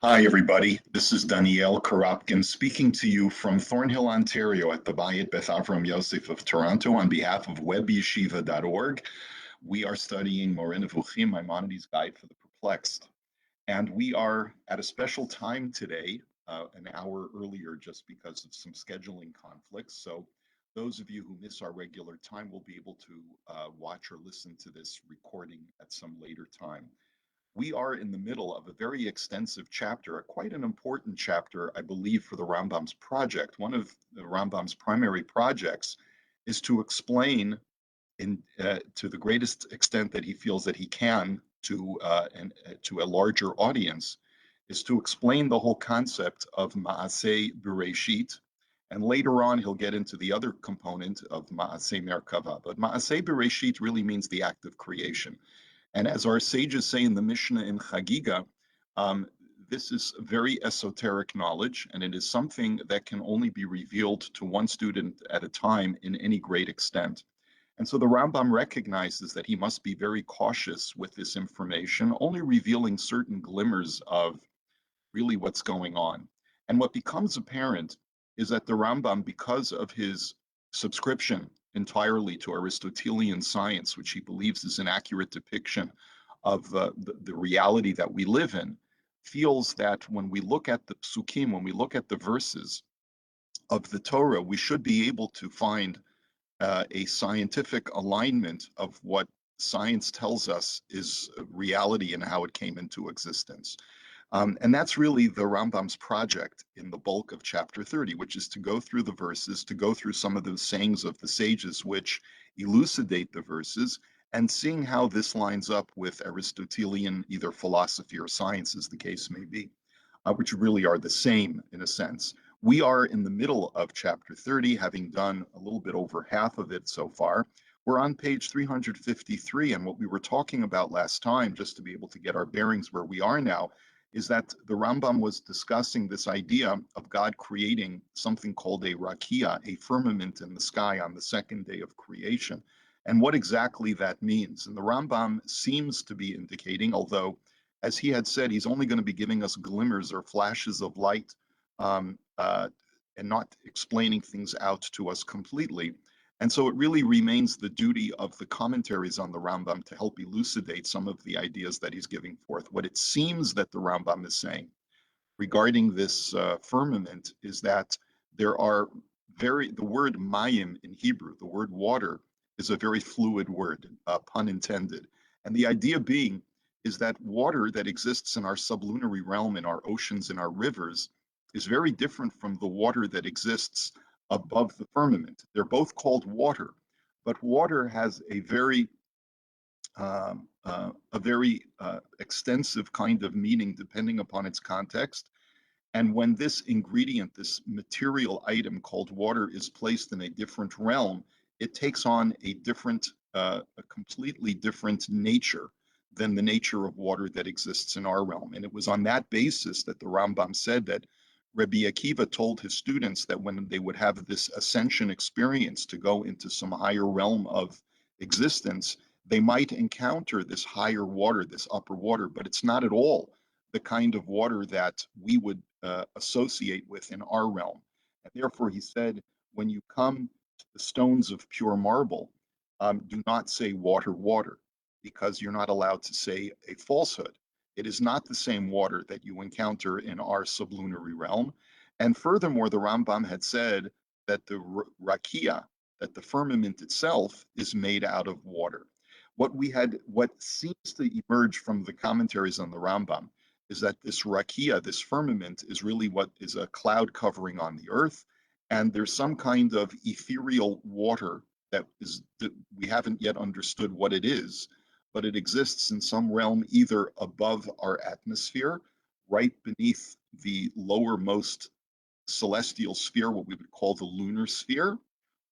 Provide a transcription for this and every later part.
Hi, everybody. This is Danielle Karapkin speaking to you from Thornhill, Ontario at the Bayit Beth Avram Yosef of Toronto on behalf of webyeshiva.org. We are studying Moreh Nevukhim, Maimonides' Guide for the Perplexed. And we are at a special time today, an hour earlier, just because of some scheduling conflicts. So those of you who miss our regular time will be able to watch or listen to this recording at some later time. We are in the middle of a very extensive chapter, quite an important chapter, I believe, for the Rambam's project. One of the Rambam's primary projects is to explain to the greatest extent that he feels that he can to a larger audience, is to explain the whole concept of Ma'aseh Bereshit. And later on, he'll get into the other component of Ma'aseh Merkava. But Ma'aseh Bereshit really means the act of creation. And as our sages say in the Mishnah in Chagiga, this is very esoteric knowledge, and it is something that can only be revealed to one student at a time in any great extent. And so the Rambam recognizes that he must be very cautious with this information, only revealing certain glimmers of really what's going on. And what becomes apparent is that the Rambam, because of his subscription entirely to Aristotelian science, which he believes is an accurate depiction of the reality that we live in, feels that when we look at the psukim, when we look at the verses of the Torah, we should be able to find a scientific alignment of what science tells us is reality and how it came into existence. And that's really the Rambam's project in the bulk of chapter 30, which is to go through the verses, to go through some of the sayings of the sages which elucidate the verses, and seeing how this lines up with Aristotelian either philosophy or science, as the case may be, which really are the same in a sense. We are in the middle of chapter 30, having done a little bit over half of it so far. We're on page 353, and what we were talking about last time, just to be able to get our bearings where we are now, is that the Rambam was discussing this idea of God creating something called a rakia, a firmament in the sky on the second day of creation, and what exactly that means. And the Rambam seems to be indicating, although, as he had said, he's only going to be giving us glimmers or flashes of light and not explaining things out to us completely. And so it really remains the duty of the commentaries on the Rambam to help elucidate some of the ideas that he's giving forth. What it seems that the Rambam is saying regarding this firmament is that there are the word mayim in Hebrew, the word water, is a very fluid word, pun intended. And the idea being is that water that exists in our sublunary realm, in our oceans, in our rivers, is very different from the water that exists above the firmament. They're both called water, but water has a very extensive kind of meaning depending upon its context. And when this ingredient, this material item called water, is placed in a different realm, it takes on a completely different nature than the nature of water that exists in our realm. And it was on that basis that the Rambam said that Rabbi Akiva told his students that when they would have this ascension experience to go into some higher realm of existence, they might encounter this higher water, this upper water, but it's not at all the kind of water that we would associate with in our realm. And therefore, he said, when you come to the stones of pure marble, do not say water, water, because you're not allowed to say a falsehood. It is not the same water that you encounter in our sublunary realm. And furthermore, the Rambam had said that the rakia, that the firmament itself, is made out of water. What seems to emerge from the commentaries on the Rambam is that this rakia, this firmament, is really what is a cloud covering on the earth, and there's some kind of ethereal water that we haven't yet understood what it is, but it exists in some realm either above our atmosphere, right beneath the lowermost celestial sphere, what we would call the lunar sphere,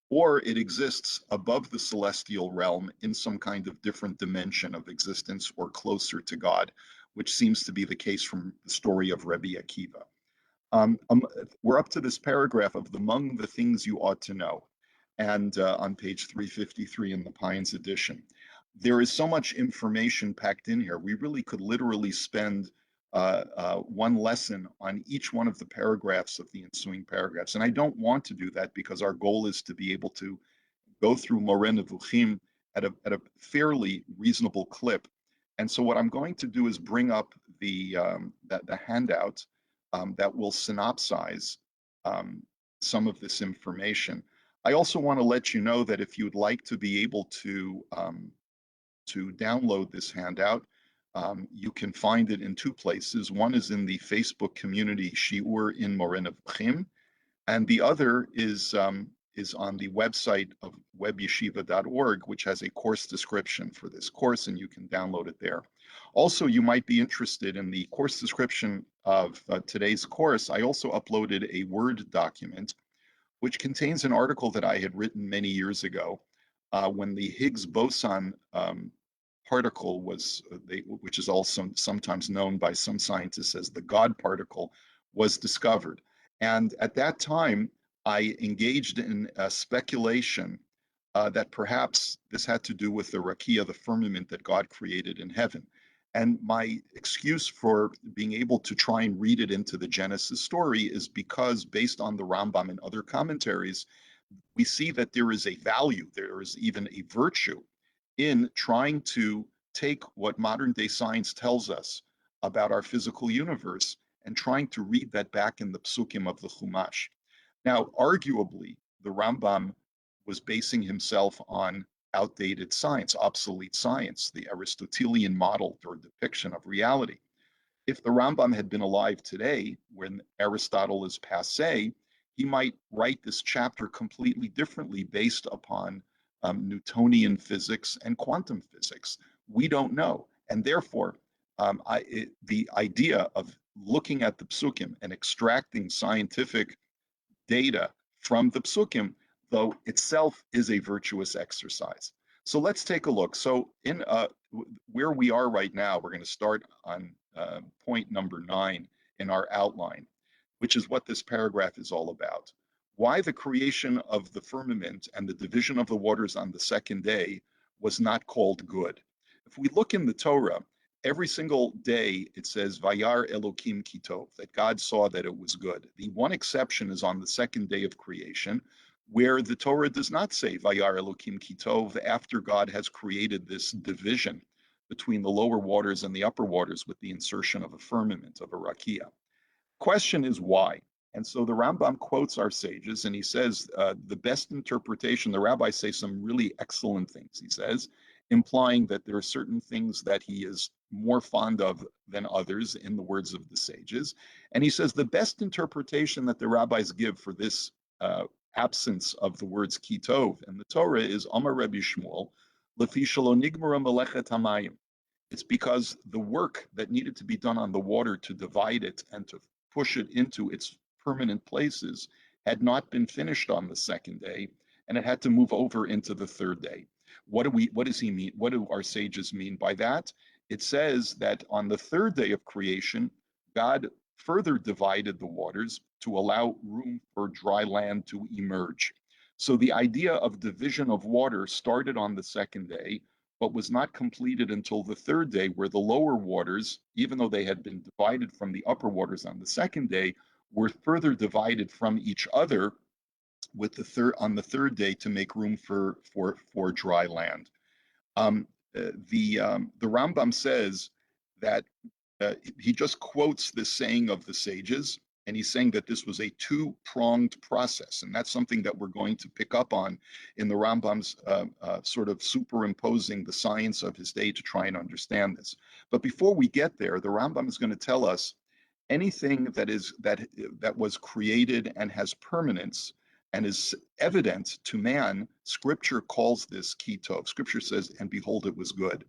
or it exists above the celestial realm in some kind of different dimension of existence or closer to God, which seems to be the case from the story of Rebbe Akiva. We're up to this paragraph of among the things you ought to know, and on page 353 in the Pines edition. There is so much information packed in here. We really could literally spend one lesson on each one of the paragraphs of the ensuing paragraphs. And I don't want to do that because our goal is to be able to go through Moreh Nevukhim at a fairly reasonable clip. And so what I'm going to do is bring up the handout that will synopsize um, some of this information. I also want to let you know that if you'd like to be able to download this handout, you can find it in two places. One is in the Facebook community Shiur in Moreh Nevukhim, and the other is on the website of webyeshiva.org, which has a course description for this course, and you can download it there. Also, you might be interested in the course description of today's course. I also uploaded a Word document which contains an article that I had written many years ago when the Higgs boson particle was, which is also sometimes known by some scientists as the God particle, was discovered. And at that time, I engaged in speculation that perhaps this had to do with the rakia, the firmament that God created in heaven. And my excuse for being able to try and read it into the Genesis story is because, based on the Rambam and other commentaries, we see that there is a value, there is even a virtue in trying to take what modern day science tells us about our physical universe and trying to read that back in the psukim of the Chumash. Now, arguably, the Rambam was basing himself on outdated science, obsolete science, the Aristotelian model or depiction of reality. If the Rambam had been alive today, when Aristotle is passe, he might write this chapter completely differently based upon Newtonian physics and quantum physics. We don't know. And therefore, the idea of looking at the psukim and extracting scientific data from the psukim, though itself is a virtuous exercise. So let's take a look. So in where we are right now, we're going to start on point number 9 in our outline, which is what this paragraph is all about. Why the creation of the firmament and the division of the waters on the second day was not called good. If we look in the Torah, every single day it says Vayar Elokim Kitov, that God saw that it was good. The one exception is on the second day of creation, where the Torah does not say Vayar Elokim Kitov after God has created this division between the lower waters and the upper waters with the insertion of a firmament, of a rakia. Question is why? And so the Rambam quotes our sages and he says the best interpretation, the rabbis say some really excellent things, he says, implying that there are certain things that he is more fond of than others, in the words of the sages. And he says the best interpretation that the rabbis give for this absence of the words kitov in the Torah is Amar Rabbi Shmuel, Lefi shelo nigmara melechet hamayim. It's because the work that needed to be done on the water to divide it and to push it into its permanent places had not been finished on the second day, and it had to move over into the third day. What does he mean? What do our sages mean by that? It says that on the third day of creation, God further divided the waters to allow room for dry land to emerge. So the idea of division of water started on the second day, but was not completed until the third day, where the lower waters, even though they had been divided from the upper waters on the second day, were further divided from each other with on the third day to make room for dry land. The Rambam says that he just quotes this saying of the sages, and he's saying that this was a two-pronged process, and that's something that we're going to pick up on in the Rambam's sort of superimposing the science of his day to try and understand this. But before we get there, the Rambam is going to tell us anything that was created and has permanence and is evident to man. Scripture calls this kitov. Scripture says, "And behold, it was good."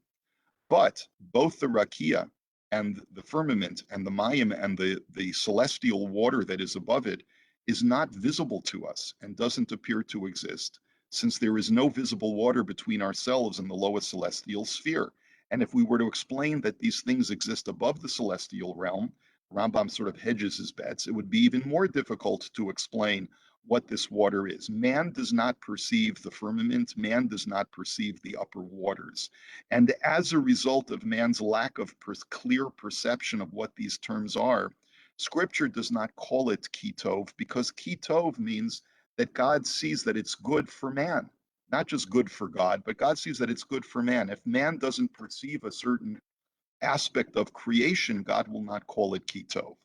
But both the rakia and the firmament and the mayim and the celestial water that is above it is not visible to us and doesn't appear to exist, since there is no visible water between ourselves and the lowest celestial sphere. And if we were to explain that these things exist above the celestial realm, Rambam sort of hedges his bets, it would be even more difficult to explain what this water is. Man does not perceive the firmament, man does not perceive the upper waters. And as a result of man's lack of clear perception of what these terms are, Scripture does not call it kitov, because kitov means that God sees that it's good for man, not just good for God, but God sees that it's good for man. If man doesn't perceive a certain aspect of creation, God will not call it kitov.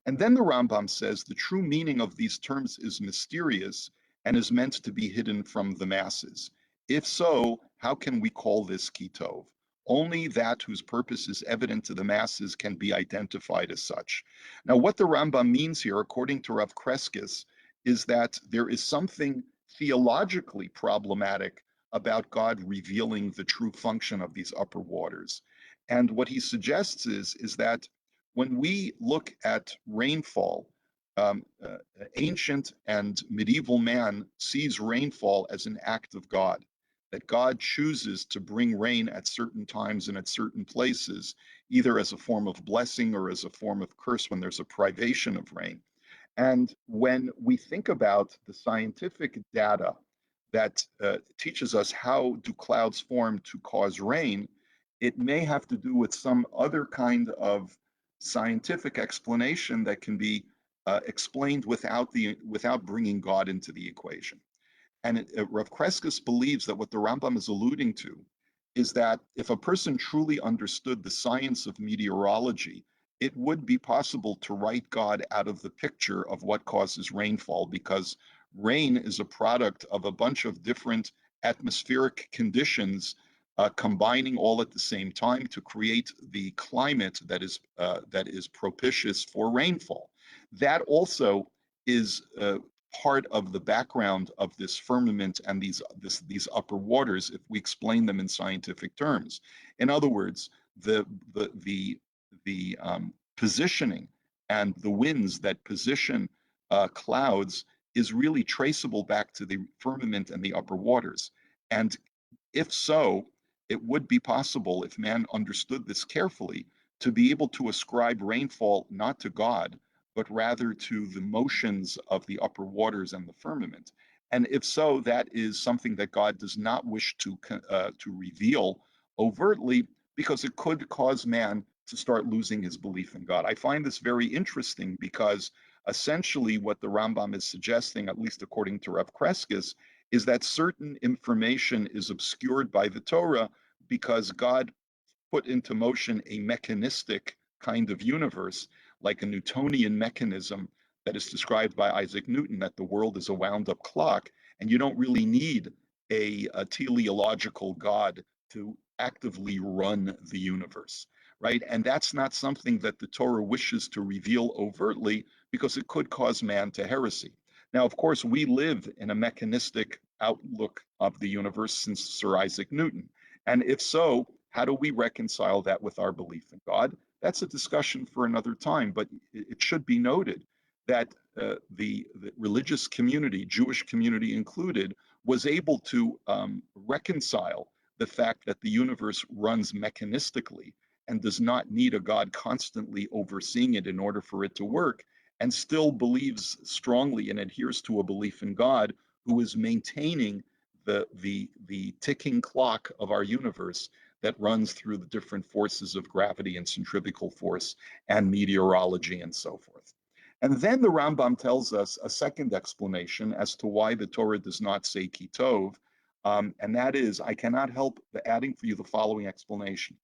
And then the Rambam says the true meaning of these terms is mysterious and is meant to be hidden from the masses. If so, how can we call this kitov? Only that whose purpose is evident to the masses can be identified as such. Now, what the Rambam means here, according to Rav Kreskis, is that there is something theologically problematic about God revealing the true function of these upper waters. And what he suggests is that when we look at rainfall, um, uh, ancient and medieval man sees rainfall as an act of God, that God chooses to bring rain at certain times and at certain places, either as a form of blessing or as a form of curse when there's a privation of rain. And when we think about the scientific data that teaches us how do clouds form to cause rain, it may have to do with some other kind of scientific explanation that can be explained without bringing God into the equation. And Rav Kreskis believes that what the Rambam is alluding to is that if a person truly understood the science of meteorology, it would be possible to write God out of the picture of what causes rainfall, because rain is a product of a bunch of different atmospheric conditions combining all at the same time to create the climate that is propitious for rainfall. That also is part of the background of this firmament and these upper waters if we explain them in scientific terms. In other words, the positioning and the winds that position clouds is really traceable back to the firmament and the upper waters. And if so, it would be possible, if man understood this carefully, to be able to ascribe rainfall not to God, but rather to the motions of the upper waters and the firmament. And if so, that is something that God does not wish to reveal overtly, because it could cause man to start losing his belief in God. I find this very interesting because essentially what the Rambam is suggesting, at least according to Rav Kreskis, is that certain information is obscured by the Torah because God put into motion a mechanistic kind of universe, like a Newtonian mechanism that is described by Isaac Newton, that the world is a wound up clock, and you don't really need a teleological God to actively run the universe, right? And that's not something that the Torah wishes to reveal overtly because it could cause man to heresy. Now, of course, we live in a mechanistic outlook of the universe since Sir Isaac Newton. And if so, how do we reconcile that with our belief in God? That's a discussion for another time, but it should be noted that the religious community, Jewish community included, was able to reconcile the fact that the universe runs mechanistically and does not need a God constantly overseeing it in order for it to work, and still believes strongly and adheres to a belief in God who is maintaining the ticking clock of our universe that runs through the different forces of gravity and centrifugal force and meteorology and so forth. And then the Rambam tells us a second explanation as to why the Torah does not say kitov, and that is, I cannot help but adding for you the following explanation.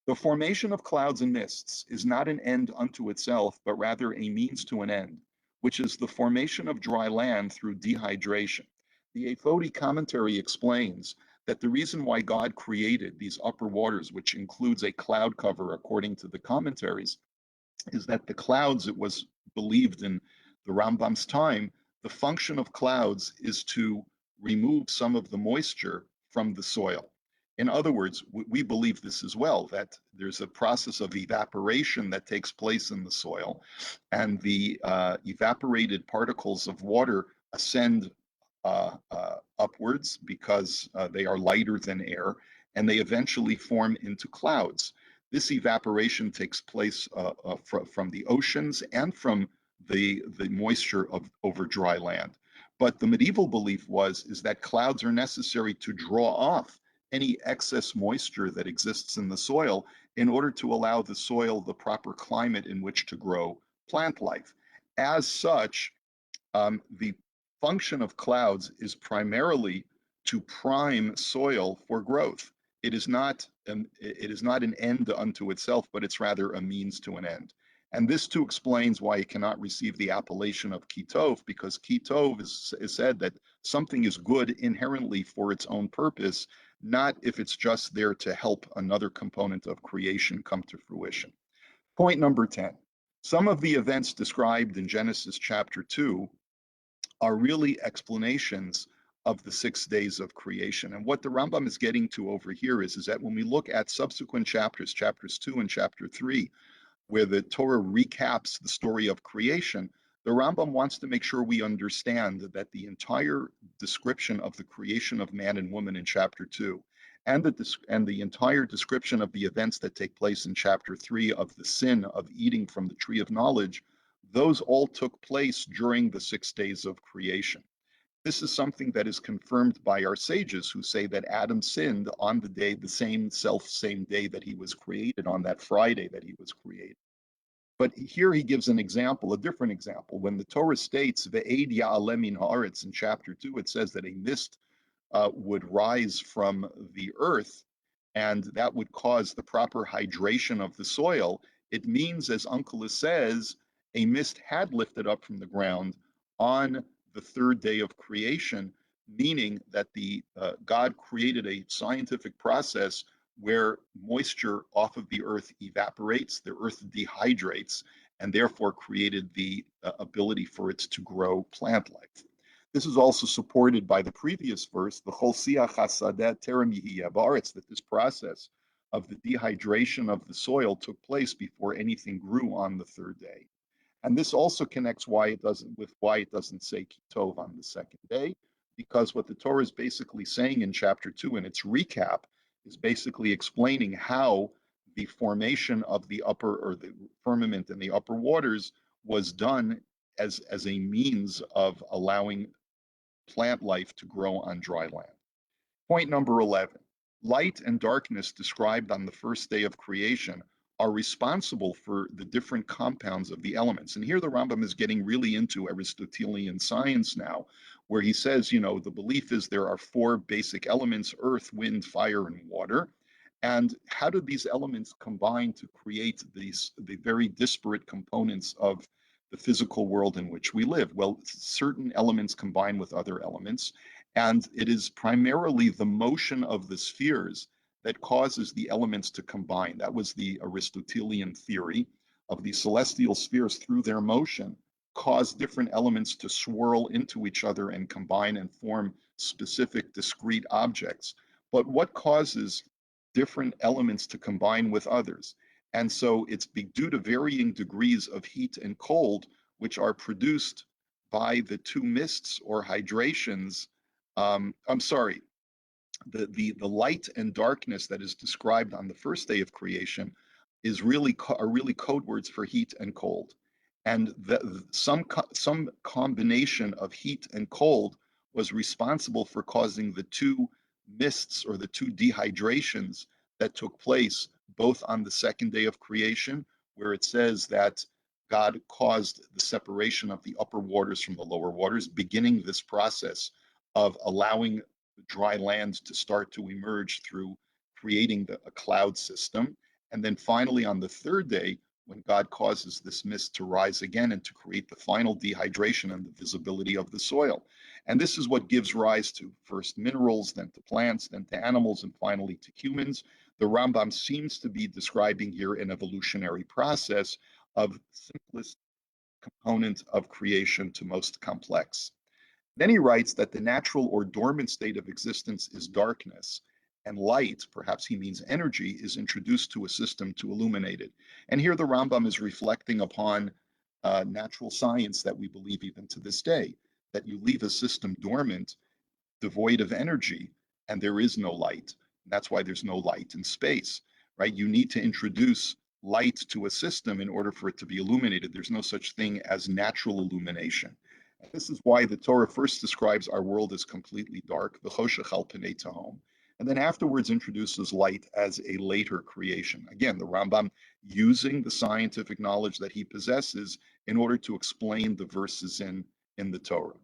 The formation of clouds and mists is not an end unto itself, but rather a means to an end, which is the formation of dry land through dehydration. The Ephodi commentary explains that the reason why God created these upper waters, which includes a cloud cover according to the commentaries, is that the clouds, it was believed in the Rambam's time, the function of clouds is to remove some of the moisture from the soil. In other words, we believe this as well, that there's a process of evaporation that takes place in the soil, and the evaporated particles of water ascend upwards because they are lighter than air, and they eventually form into clouds. This evaporation takes place from the oceans and from the moisture of over dry land. But the medieval belief is that clouds are necessary to draw off any excess moisture that exists in the soil in order to allow the soil the proper climate in which to grow plant life. As such, the function of clouds is primarily to prime soil for growth. It is not an end unto itself, but it's rather a means to an end. And this too explains why it cannot receive the appellation of kitov, because kitov is said that something is good inherently for its own purpose, not if it's just there to help another component of creation come to fruition. Point number 10. Some of the events described in Genesis chapter 2 are really explanations of the 6 days of creation. And what the Rambam is getting to over here is that when we look at subsequent chapters, chapters 2 and chapter 3, where the Torah recaps the story of creation, the Rambam wants to make sure we understand that the entire description of the creation of man and woman in chapter 2 and the entire description of the events that take place in chapter 3 of the sin of eating from the tree of knowledge, those all took place during the 6 days of creation. This is something that is confirmed by our sages who say that Adam sinned on the day, the same day that he was created, on that Friday that he was created. But here he gives an example, a different example. When the Torah states, Ve'ed ya'aleh min haaretz, in chapter 2, it says that a mist would rise from the earth, and that would cause the proper hydration of the soil. It means, as Uncle says, a mist had lifted up from the ground on the third day of creation, meaning that God created a scientific process where moisture off of the earth evaporates, the earth dehydrates, and therefore created the ability for it to grow plant life. This is also supported by the previous verse, that this process of the dehydration of the soil took place before anything grew on the third day. And this also connects why it doesn't say kitov on the second day, because what the Torah is basically saying in chapter 2 in its recap is basically explaining how the formation of the upper, or the firmament and the upper waters, was done as a means of allowing plant life to grow on dry land. Point number 11. Light and darkness described on the first day of creation are responsible for the different compounds of the elements. And here the Rambam is getting really into Aristotelian science now, where he says, the belief is there are four basic elements: earth, wind, fire, and water. And how do these elements combine to create the very disparate components of the physical world in which we live? Well, certain elements combine with other elements, and it is primarily the motion of the spheres that causes the elements to combine. That was the Aristotelian theory of the celestial spheres. Through their motion, cause different elements to swirl into each other and combine and form specific discrete objects. But what causes different elements to combine with others? And so it's due to varying degrees of heat and cold, which are produced by the two mists or hydrations. I'm sorry, the light and darkness that is described on the first day of creation are really code words for heat and cold. And some combination of heat and cold was responsible for causing the two mists, or the two dehydrations, that took place both on the second day of creation, where it says that God caused the separation of the upper waters from the lower waters, beginning this process of allowing the dry land to start to emerge through creating a cloud system. And then finally, on the third day, when God causes this mist to rise again and to create the final dehydration and the visibility of the soil. And this is what gives rise to first minerals, then to plants, then to animals, and finally to humans. The Rambam seems to be describing here an evolutionary process of simplest component of creation to most complex. Then he writes that the natural or dormant state of existence is darkness, and light, perhaps he means energy, is introduced to a system to illuminate it. And here the Rambam is reflecting upon natural science that we believe even to this day, that you leave a system dormant, devoid of energy, and there is no light. And that's why there's no light in space, right? You need to introduce light to a system in order for it to be illuminated. There's no such thing as natural illumination. And this is why the Torah first describes our world as completely dark, the choshech al pnei tehom, and then afterwards introduces light as a later creation. Again, the Rambam using the scientific knowledge that he possesses in order to explain the verses in the Torah.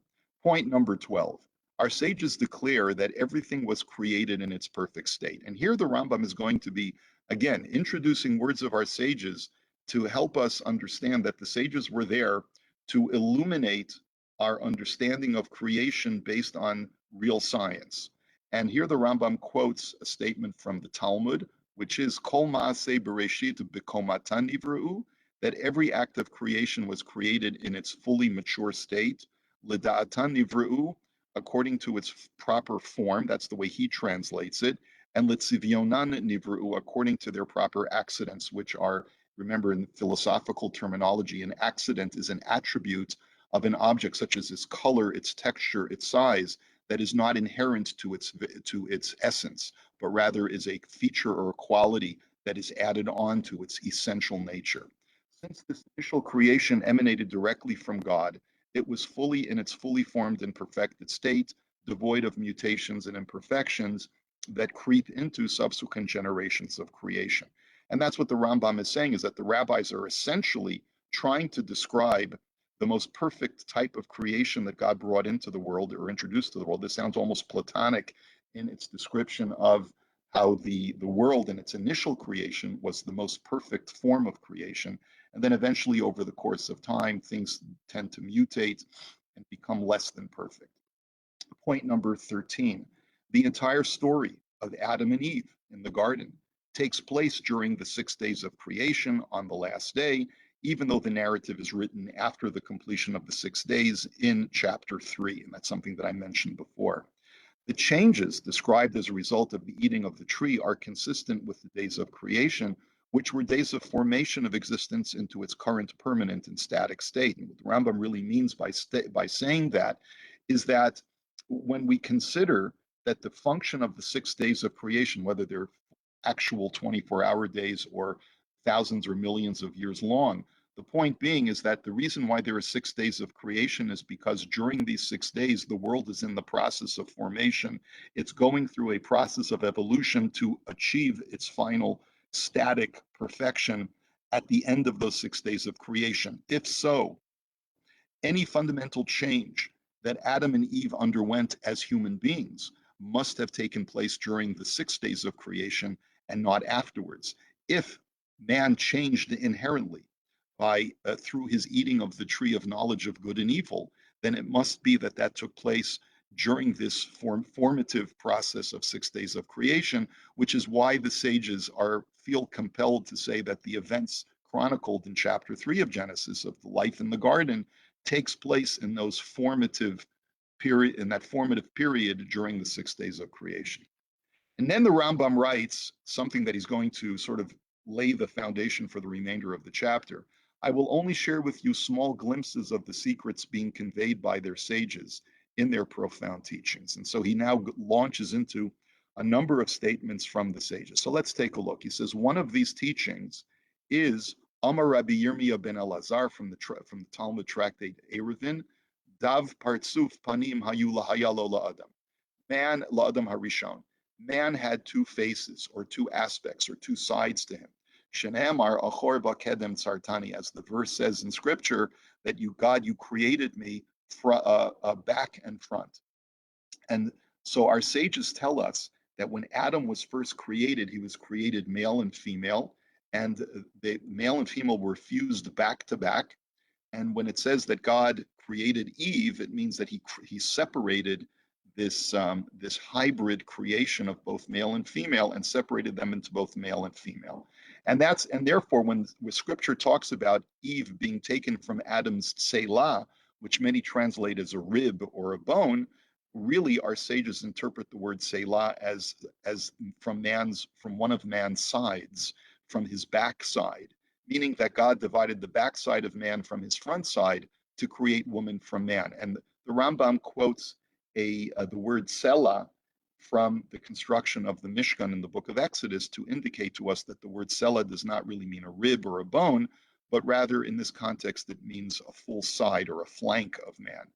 Point number 12. Our sages declare that everything was created in its perfect state. And here the Rambam is going to be, again, introducing words of our sages to help us understand that the sages were there to illuminate our understanding of creation based on real science. And here the Rambam quotes a statement from the Talmud, which is Kol Maaseh Bereshit B'Komatan Nivru, that every act of creation was created in its fully mature state, L'Da'atan Nivru, according to its proper form. That's the way he translates it. And L'Tzivyonan Nivru, according to their proper accidents, which are, remember in philosophical terminology, an accident is an attribute of an object such as its color, its texture, its size, that is not inherent to its essence, but rather is a feature or a quality that is added on to its essential nature. Since this initial creation emanated directly from God, it was fully in its fully formed and perfected state, devoid of mutations and imperfections that creep into subsequent generations of creation. And that's what the Rambam is saying, is that the rabbis are essentially trying to describe the most perfect type of creation that God brought into the world or introduced to the world. This sounds almost Platonic in its description of how the world in its initial creation was the most perfect form of creation. And then eventually, over the course of time, things tend to mutate and become less than perfect. Point number 13. The entire story of Adam and Eve in the garden takes place during the 6 days of creation on the last day, even though the narrative is written after the completion of the 6 days in chapter 3. And that's something that I mentioned before. The changes described as a result of the eating of the tree are consistent with the days of creation, which were days of formation of existence into its current permanent and static state. And what the Rambam really means by saying that is that when we consider that the function of the 6 days of creation, whether they're actual 24-hour days or thousands or millions of years long, the point being is that the reason why there are 6 days of creation is because during these 6 days, the world is in the process of formation. It's going through a process of evolution to achieve its final static perfection at the end of those 6 days of creation. If so, any fundamental change that Adam and Eve underwent as human beings must have taken place during the 6 days of creation and not afterwards. If man changed inherently by through his eating of the tree of knowledge of good and evil, then it must be that that took place during this formative process of 6 days of creation, which is why the sages feel compelled to say that the events chronicled in chapter 3 of Genesis of the life in the garden takes place in those formative period, in that formative period during the 6 days of creation. And then the Rambam writes something that he's going to sort of lay the foundation for the remainder of the chapter. I will only share with you small glimpses of the secrets being conveyed by their sages in their profound teachings. And so he now launches into a number of statements from the sages. So let's take a look. He says, one of these teachings is Amar Rabbi Yirmiyah ben Elazar from the Talmud tractate Eruvin, Dav Partsuf Panim Hayu Lahayalo La'adam. Man La'adam Harishon. Man had two faces or two aspects or two sides to him. Shenamar Achor Bakedem Tsartani, as the verse says in scripture, that you, God, you created me back and front. And so our sages tell us that when Adam was first created, he was created male and female, and the male and female were fused back to back. And when it says that God created Eve, it means that he separated this hybrid creation of both male and female and separated them into both male and female. And therefore when scripture talks about Eve being taken from Adam's selah, which many translate as a rib or a bone, really our sages interpret the word selah as from one of man's sides, from his backside, meaning that God divided the backside of man from his front side to create woman from man. And the Rambam quotes the word selah from the construction of the Mishkan in the book of Exodus to indicate to us that the word selah does not really mean a rib or a bone, but rather in this context it means a full side or a flank of man.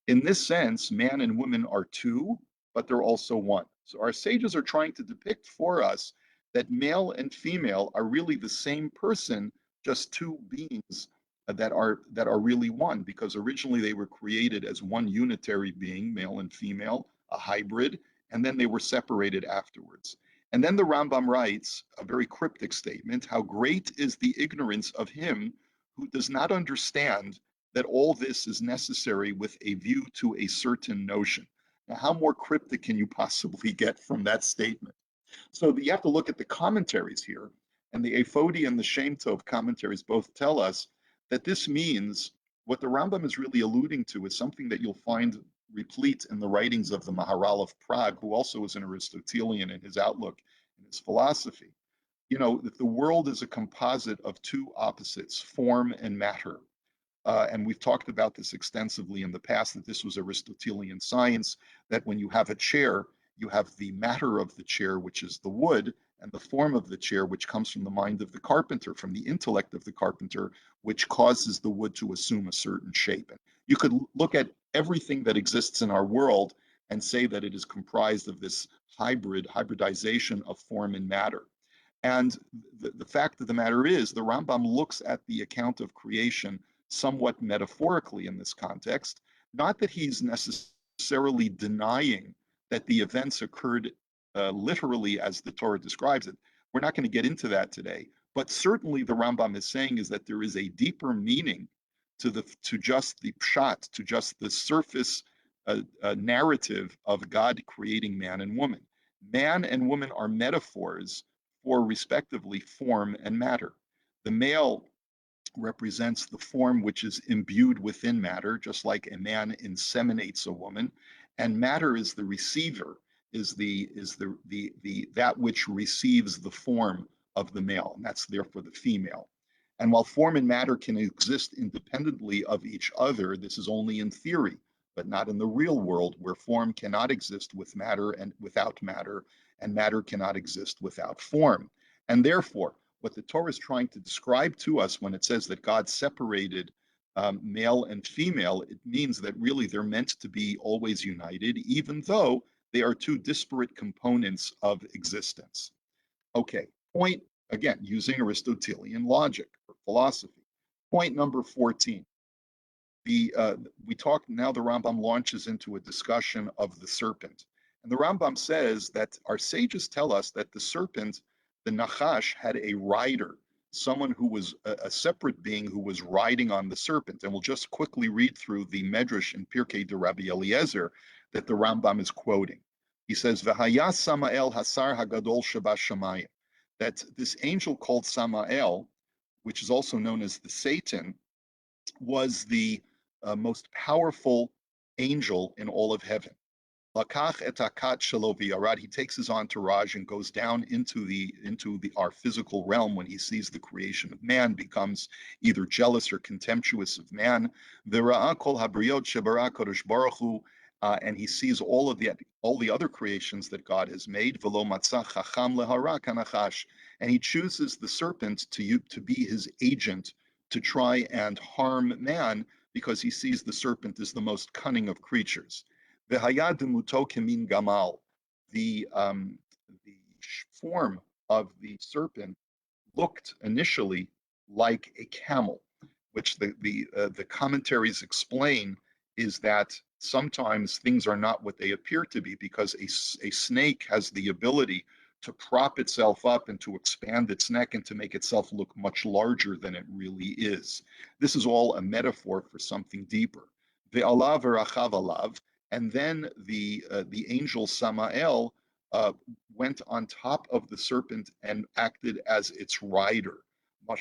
In this sense, man and woman are two, but they're also one. So our sages are trying to depict for us that male and female are really the same person, just two beings that are really one, because originally they were created as one unitary being, male and female, a hybrid, and then they were separated afterwards. And then the Rambam writes a very cryptic statement: how great is the ignorance of him who does not understand that all this is necessary with a view to a certain notion. Now, how more cryptic can you possibly get from that statement? So you have to look at the commentaries here, and the Ephodi and the Shem Tov commentaries both tell us that this means what the Rambam is really alluding to is something that you'll find replete in the writings of the Maharal of Prague, who also is an Aristotelian in his outlook and his philosophy. That the world is a composite of two opposites, form and matter. And we've talked about this extensively in the past, that this was Aristotelian science, that when you have a chair, you have the matter of the chair, which is the wood, and the form of the chair, which comes from the mind of the carpenter, from the intellect of the carpenter, which causes the wood to assume a certain shape. And you could look at everything that exists in our world and say that it is comprised of this hybridization of form and matter. And the fact of the matter is, the Rambam looks at the account of creation somewhat metaphorically in this context. Not that he's necessarily denying that the events occurred literally as the Torah describes it. We're not going to get into that today. But certainly the Rambam is saying is that there is a deeper meaning to just the pshat, to just the surface narrative of God creating man and woman. Man and woman are metaphors for respectively form and matter. The male represents the form which is imbued within matter, just like a man inseminates a woman, and matter is the receiver, is the that which receives the form of the male, and that's therefore the female. And while form and matter can exist independently of each other, this is only in theory, but not in the real world, where form cannot exist with matter and without matter, and matter cannot exist without form. And therefore, what the Torah is trying to describe to us when it says that God separated male and female, it means that really they're meant to be always united, even though they are two disparate components of existence. Okay, point, again, using Aristotelian logic or philosophy. Point number 14. We talk now, the Rambam launches into a discussion of the serpent. And the Rambam says that our sages tell us that the serpent, the Nachash, had a rider, someone who was a separate being who was riding on the serpent. And we'll just quickly read through the Medrash in Pirkei de Rabbi Eliezer that the Rambam is quoting. He says, V'haya Samael Hasar Hagadol Sheba Shamayim, that this angel called Samael, which is also known as the Satan, was the most powerful angel in all of heaven. Lakach et akat shelo v'yarad. He takes his entourage and goes down into our physical realm when he sees the creation of man, becomes either jealous or contemptuous of man. V'ra'a kol habriot shebara kodesh baruch hu. And he sees all the other creations that God has made. V'lo matzah chacham lehara kanachash. And he chooses the serpent to be his agent to try and harm man, because he sees the serpent as the most cunning of creatures. V'haya demuto kemin gamal. The form of the serpent looked initially like a camel, which the commentaries explain is that sometimes things are not what they appear to be, because a snake has the ability to prop itself up and to expand its neck and to make itself look much larger than it really is. This is all a metaphor for something deeper. Ve'alav v'rachav alav, and then the angel Samael went on top of the serpent and acted as its rider. And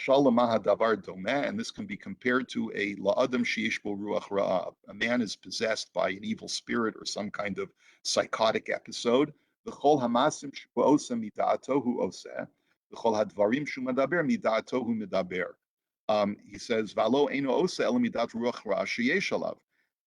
this can be compared to a la'adam sheyesh bo ruach ra'ah. A man is possessed by an evil spirit or some kind of psychotic episode. V'chol hamasim shu osa mida'ato hu oseh. V'chol hadvarim shu medaber mida'ato hu medaber. He says, "Valo eino osa el midat ruach ra'ah sheyesh alav."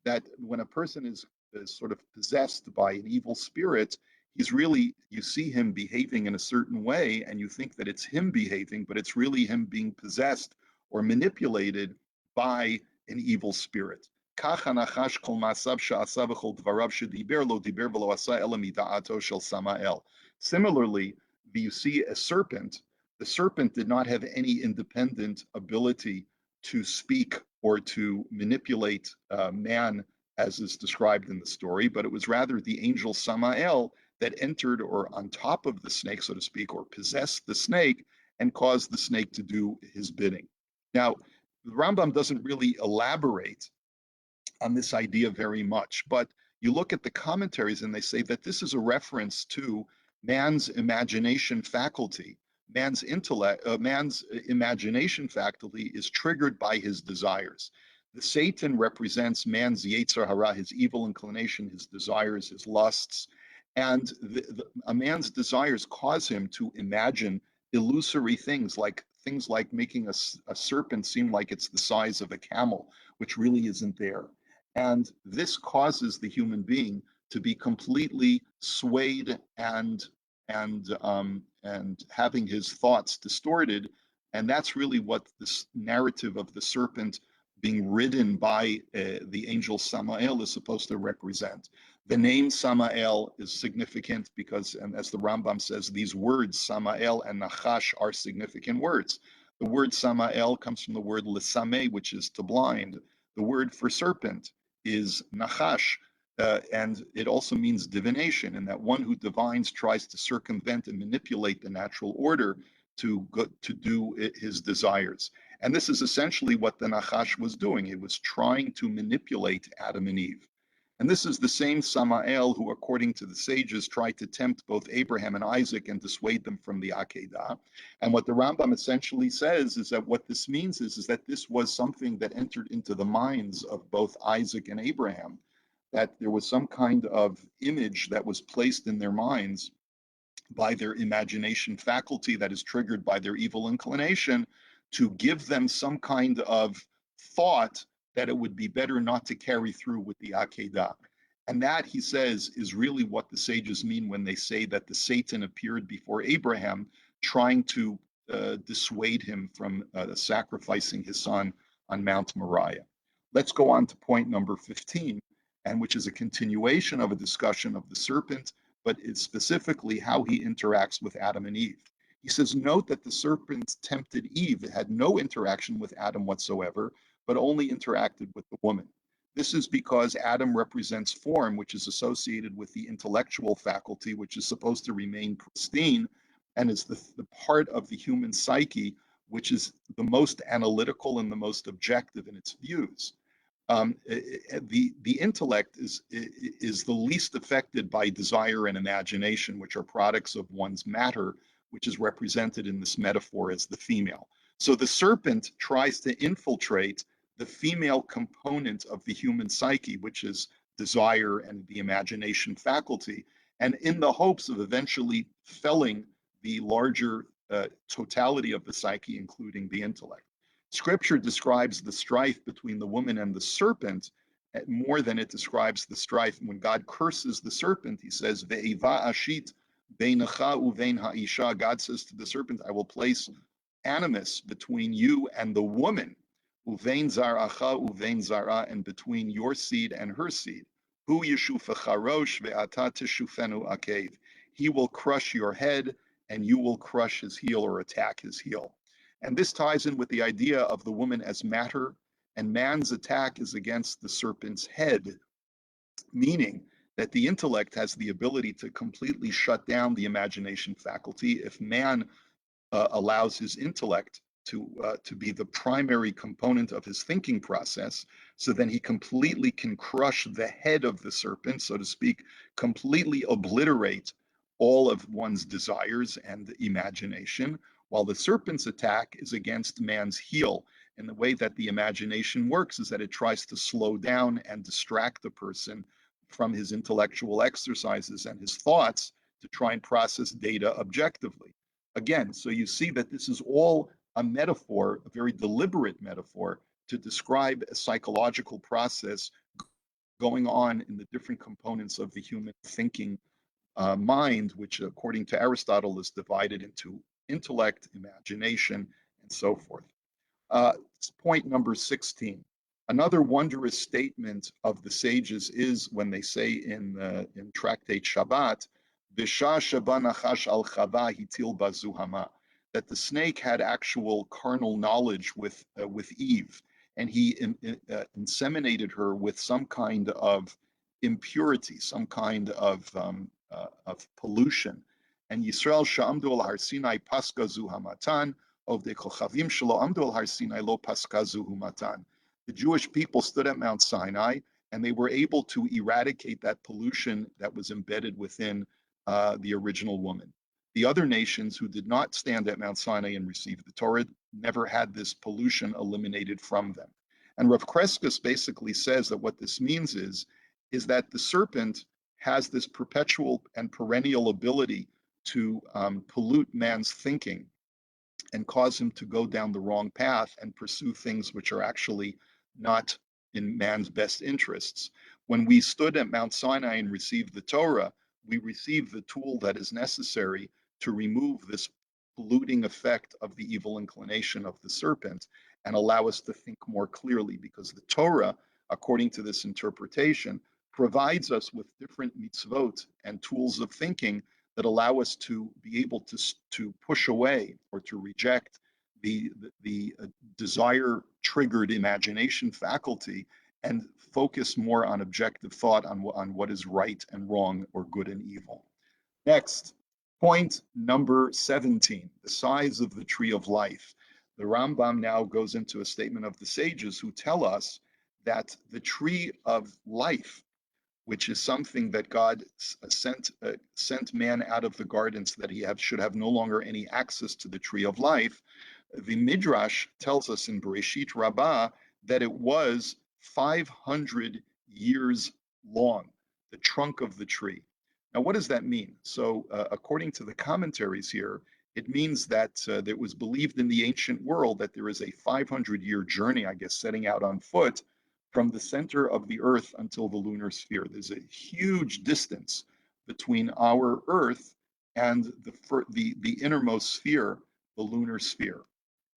That when a person is sort of possessed by an evil spirit, you see him behaving in a certain way and you think that it's him behaving, but it's really him being possessed or manipulated by an evil spirit. כך הנחש כל מעשיו שעשה וכל דבריו שדיבר לא דיבר ולא עשה אלא מדעתו של סמאל. Similarly, you see a serpent. The serpent did not have any independent ability to speak or to manipulate man as is described in the story, but it was rather the angel Samael that entered or on top of the snake, so to speak, or possessed the snake and caused the snake to do his bidding. Now, the Rambam doesn't really elaborate on this idea very much. But you look at the commentaries and they say that this is a reference to man's imagination faculty. Man's intellect, man's imagination faculty is triggered by his desires. The Satan represents man's yetzer hara, his evil inclination, his desires, his lusts, and a man's desires cause him to imagine illusory things like making a serpent seem like it's the size of a camel, which really isn't there. And this causes the human being to be completely swayed and having his thoughts distorted. And that's really what this narrative of the serpent being ridden by the angel Samael is supposed to represent. The name Samael is significant because, and as the Rambam says, these words, Samael and Nachash, are significant words. The word Samael comes from the word lisame, which is to blind. The word for serpent is nachash, and it also means divination, and that one who divines tries to circumvent and manipulate the natural order to do his desires. And this is essentially what the nachash was doing. It was trying to manipulate Adam and Eve. And this is the same Samael who, according to the sages, tried to tempt both Abraham and Isaac and dissuade them from the Akedah. And what the Rambam essentially says is that what this means is that this was something that entered into the minds of both Isaac and Abraham, that there was some kind of image that was placed in their minds by their imagination faculty that is triggered by their evil inclination to give them some kind of thought that it would be better not to carry through with the Akedah. And that, he says, is really what the sages mean when they say that the Satan appeared before Abraham, trying to dissuade him from sacrificing his son on Mount Moriah. Let's go on to point number 15, and which is a continuation of a discussion of the serpent, but it's specifically how he interacts with Adam and Eve. He says, note that the serpent tempted Eve. It had no interaction with Adam whatsoever, but only interacted with the woman. This is because Adam represents form, which is associated with the intellectual faculty, which is supposed to remain pristine, and is the part of the human psyche which is the most analytical and the most objective in its views. The intellect is the least affected by desire and imagination, which are products of one's matter, which is represented in this metaphor as the female. So the serpent tries to infiltrate the female component of the human psyche, which is desire and the imagination faculty, and in the hopes of eventually felling the larger totality of the psyche, including the intellect. Scripture describes the strife between the woman and the serpent more than it describes the strife. When God curses the serpent, he says, Ve'iva ashit beinecha uvein ha'isha. God says to the serpent, I will place animus between you and the woman, uvein zaracha uvein zara, and between your seed and her seed. Hu yeshufecha rosh ve'ata teshufenu akev. He will crush your head, and you will crush his heel or attack his heel. And this ties in with the idea of the woman as matter, and man's attack is against the serpent's head, meaning that the intellect has the ability to completely shut down the imagination faculty if man allows his intellect to be the primary component of his thinking process. So then he completely can crush the head of the serpent, so to speak, completely obliterate all of one's desires and imagination, while the serpent's attack is against man's heel. And the way that the imagination works is that it tries to slow down and distract the person from his intellectual exercises and his thoughts to try and process data objectively. Again, so you see that this is all a metaphor, a very deliberate metaphor, to describe a psychological process going on in the different components of the human thinking mind, which according to Aristotle is divided into intellect, imagination, and so forth. Point number 16. Another wondrous statement of the sages is when they say in Tractate Shabbat, "Bisha sheba nachash al chava hitil bazuhama," that the snake had actual carnal knowledge with Eve, and he inseminated her with some kind of impurity, some kind of pollution. And Yisrael sha'amdu al har Sinai paska zuhamatan, of the kochavim shelo amdu al har Sinai lo paska zuhumatan. The Jewish people stood at Mount Sinai and they were able to eradicate that pollution that was embedded within the original woman. The other nations who did not stand at Mount Sinai and receive the Torah never had this pollution eliminated from them. And Rav Kreskus basically says that what this means is that the serpent has this perpetual and perennial ability to pollute man's thinking and cause him to go down the wrong path and pursue things which are actually not in man's best interests. When we stood at Mount Sinai and received the Torah, we received the tool that is necessary to remove this polluting effect of the evil inclination of the serpent and allow us to think more clearly, because the Torah, according to this interpretation, provides us with different mitzvot and tools of thinking that allow us to be able to push away or to reject the desire triggered imagination faculty and focus more on objective thought on what is right and wrong or good and evil. Next, point number 17, the size of the tree of life. The Rambam now goes into a statement of the sages who tell us that the tree of life, which is something that God sent man out of the garden so that he should have no longer any access to the tree of life. The Midrash tells us in Bereshit Rabbah that it was 500 years long, the trunk of the tree. Now, what does that mean? So, according to the commentaries here, it means that it was believed in the ancient world that there is a 500-year journey, I guess, setting out on foot from the center of the Earth until the lunar sphere. There's a huge distance between our Earth and the innermost sphere, the lunar sphere.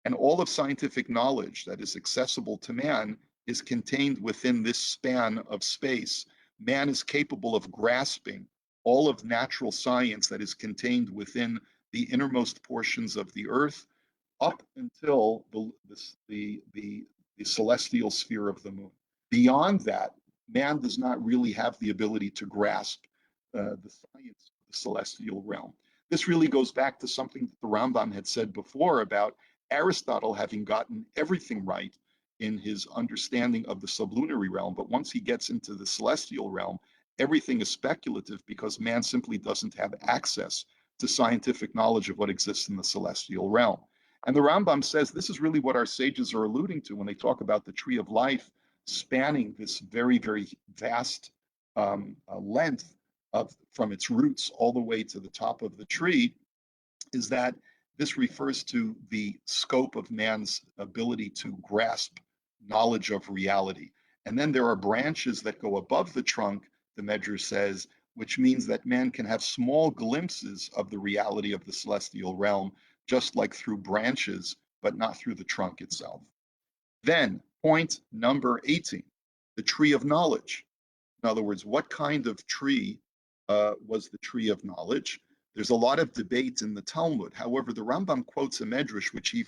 And all of scientific knowledge that is accessible to man is contained within this span of space. Man is capable of grasping all of natural science that is contained within the innermost portions of the Earth up until the celestial sphere of the moon. Beyond that, man does not really have the ability to grasp the science of the celestial realm. This really goes back to something that the Rambam had said before about Aristotle having gotten everything right in his understanding of the sublunary realm. But once he gets into the celestial realm, everything is speculative because man simply doesn't have access to scientific knowledge of what exists in the celestial realm. And the Rambam says this is really what our sages are alluding to when they talk about the tree of life spanning this very, very vast length from its roots all the way to the top of the tree, is that this refers to the scope of man's ability to grasp knowledge of reality. And then there are branches that go above the trunk, the Medrash says, which means that man can have small glimpses of the reality of the celestial realm, just like through branches, but not through the trunk itself. Then, point number 18, the tree of knowledge. In other words, what kind of tree was the tree of knowledge? There's a lot of debate in the Talmud. However, the Rambam quotes a medrash which he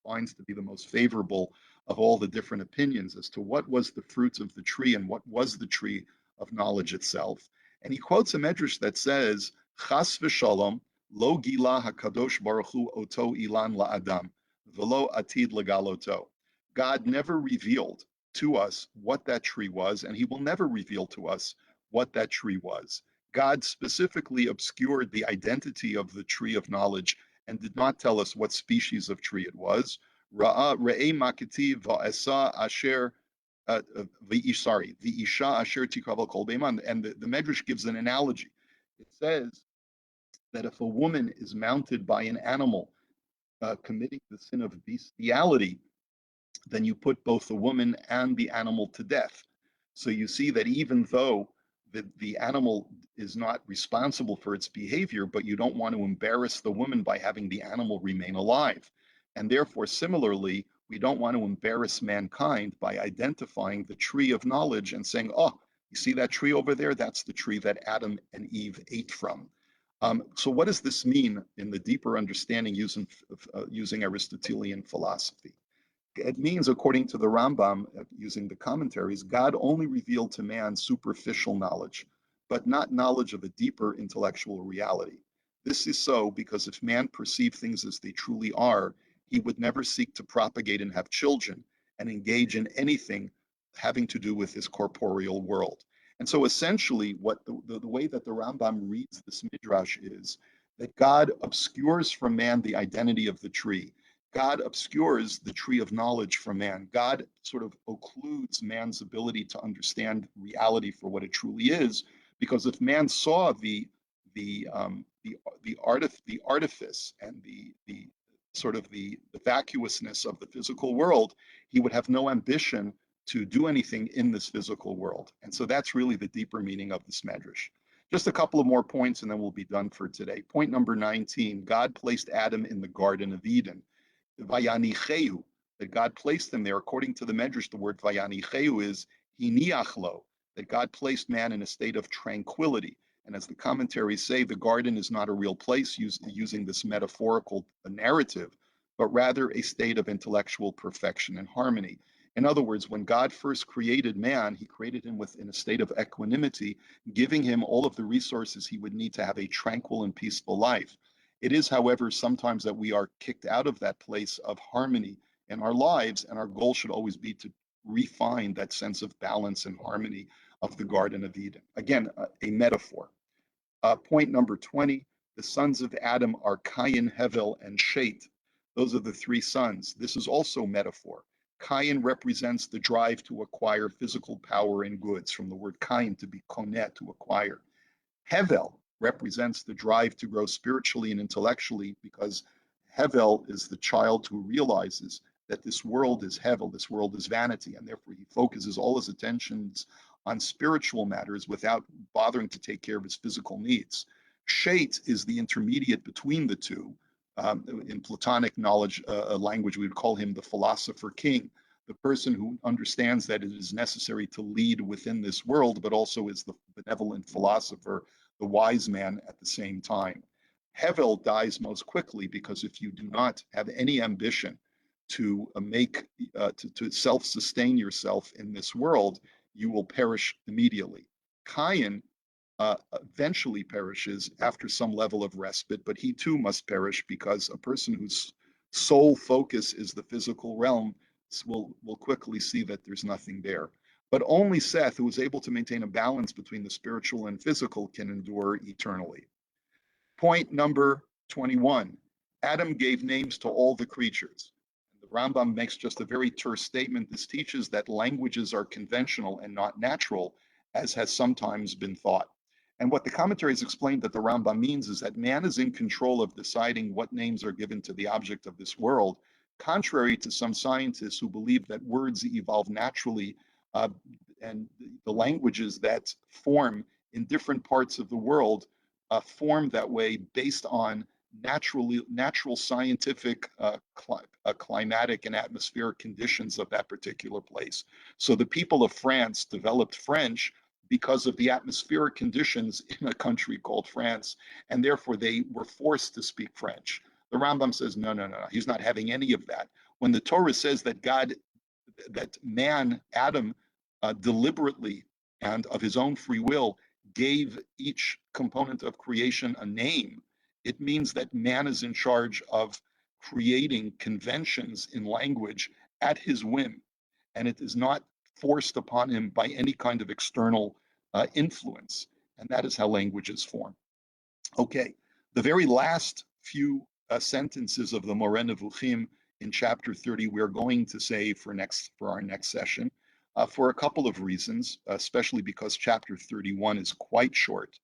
finds to be the most favorable of all the different opinions as to what was the fruit of the tree and what was the tree of knowledge itself. And he quotes a medrash that says, Chas v'shalom, lo gila hakadosh baruch hu oto ilan la'adam, velo atid legaloto. God never revealed to us what that tree was, and he will never reveal to us what that tree was. God specifically obscured the identity of the tree of knowledge and did not tell us what species of tree it was. Re'eh makiti va'esa asher, v'isha asher tikavel kol beiman. And the Medrash gives an analogy. It says that if a woman is mounted by an animal committing the sin of bestiality, then you put both the woman and the animal to death. So you see that even though the animal is not responsible for its behavior, but you don't want to embarrass the woman by having the animal remain alive. And therefore, similarly, We don't want to embarrass mankind by identifying the tree of knowledge and saying, oh, you see that tree over there? That's the tree that Adam and Eve ate from. So what does this mean in the deeper understanding using Aristotelian philosophy? It means, according to the Rambam, using the commentaries, God only revealed to man superficial knowledge, but not knowledge of a deeper intellectual reality. This is so because if man perceived things as they truly are, he would never seek to propagate and have children and engage in anything having to do with his corporeal world. And so essentially, what the way that the Rambam reads this midrash is that God obscures from man the identity of the tree. God obscures the tree of knowledge from man. God sort of occludes man's ability to understand reality for what it truly is, because if man saw the artifice and the sort of the vacuousness of the physical world, he would have no ambition to do anything in this physical world. And so that's really the deeper meaning of this medrash. Just a couple of more points and then we'll be done for today. Point number 19, God placed Adam in the Garden of Eden. Vayanicheu, that God placed them there. According to the Medrash, the word Vayanicheu is hiniachlo, that God placed man in a state of tranquility. And as the commentaries say, the garden is not a real place using this metaphorical narrative, but rather a state of intellectual perfection and harmony. In other words, when God first created man, he created him within a state of equanimity, giving him all of the resources he would need to have a tranquil and peaceful life. It is, however, sometimes that we are kicked out of that place of harmony in our lives, and our goal should always be to refine that sense of balance and harmony of the Garden of Eden. Again, a metaphor. Point number 20, the sons of Adam are Cain, Hevel, and Shet. Those are the three sons. This is also metaphor. Cain represents the drive to acquire physical power and goods, from the word Cain, to be konet, to acquire. Hevel represents the drive to grow spiritually and intellectually, because Hevel is the child who realizes that this world is Hevel, this world is vanity, and therefore he focuses all his attentions on spiritual matters without bothering to take care of his physical needs. Shet is the intermediate between the two. In Platonic knowledge language, we would call him the philosopher king, the person who understands that it is necessary to lead within this world, but also is the benevolent philosopher, the wise man at the same time. Hevel dies most quickly because if you do not have any ambition to to self-sustain yourself in this world, you will perish immediately. Cain eventually perishes after some level of respite, but he too must perish because a person whose sole focus is the physical realm will quickly see that there's nothing there. But only Seth, who is able to maintain a balance between the spiritual and physical, can endure eternally. Point number 21, Adam gave names to all the creatures. The Rambam makes just a very terse statement. This teaches that languages are conventional and not natural, as has sometimes been thought. And what the commentaries explain that the Rambam means is that man is in control of deciding what names are given to the object of this world, contrary to some scientists who believe that words evolve naturally, and the languages that form in different parts of the world form that way based on natural scientific climatic and atmospheric conditions of that particular place. So the people of France developed French because of the atmospheric conditions in a country called France, and therefore they were forced to speak French. The Rambam says, no, no, no, no, he's not having any of that. When the Torah says that man, Adam, deliberately and of his own free will, gave each component of creation a name, it means that man is in charge of creating conventions in language at his whim, and it is not forced upon him by any kind of external influence. And that is how languages form. Okay, the very last few sentences of the Moreh Nevukhim in chapter 30 we're going to say for our next session, for a couple of reasons, especially because chapter 31 is quite short.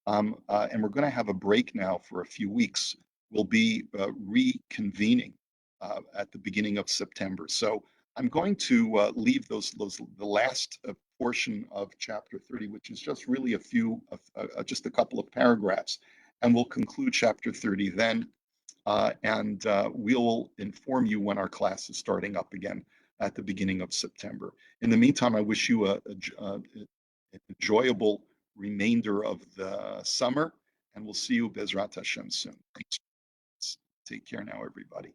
And we're going to have a break now for a few weeks. We'll be reconvening at the beginning of September. So I'm going to leave the last portion of chapter 30, which is just really just a couple of paragraphs, and we'll conclude chapter 30 then. and we'll inform you when our class is starting up again at the beginning of September. In the meantime, I wish you an enjoyable remainder of the summer, and we'll see you Bezrat Hashem soon. Thanks. Take care now, everybody.